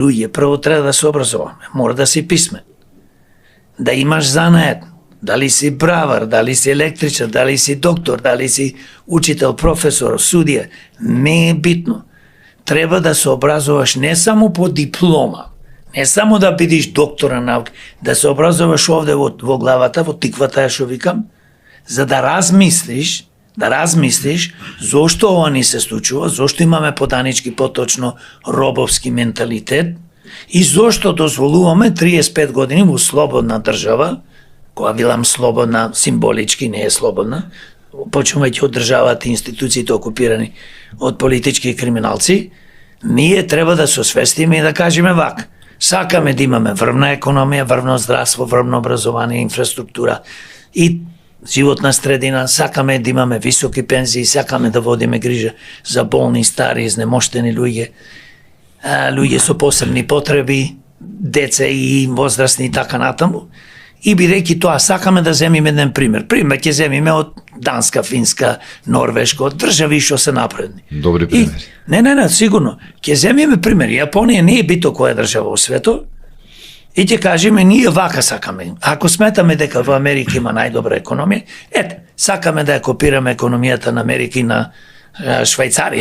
Луѓе прво треба да се образуваме, мора да си писмен, да имаш занает, дали си бравар, дали си електричар, дали си доктор, дали си учител, професор, судија, не е битно. Треба да се образуваш не само по диплома, не само да бидиш доктор на науки, да се образуваш овде во главата, во тиквата, што викам, за да размислиш зошто ова ни се случува, зошто имаме поданички, поточно робовски менталитет и зошто дозволуваме 35 години во слободна држава, која билам слободна, символички не е слободна, почнувајќи од државата и институциите окупирани од политички криминалци, ние треба да се освестиме и да кажеме вака. Сакаме да имаме врвна економија, врвно здравство, врвно образование, инфраструктура и животна средина, сакаме да имаме високи пензии, сакаме да водиме грижа за болни, стари, изнемоштени луѓе, луѓе со посебни потреби, деца и возрастни и така натаму. И бидејќи тоа сакаме да земиме еден пример. Пример ќе земиме од Данска, Финска, Норвешка, од држави што се напредни. Добри примери. Не, сигурно. Ќе земиме пример. Јапонија не е бито која држава во светот. И ќе кажеме, ние вака сакаме. Ако сметаме дека во Америка има најдобра економија, сакаме да ја копираме економијата на Америка и на Швајцарија.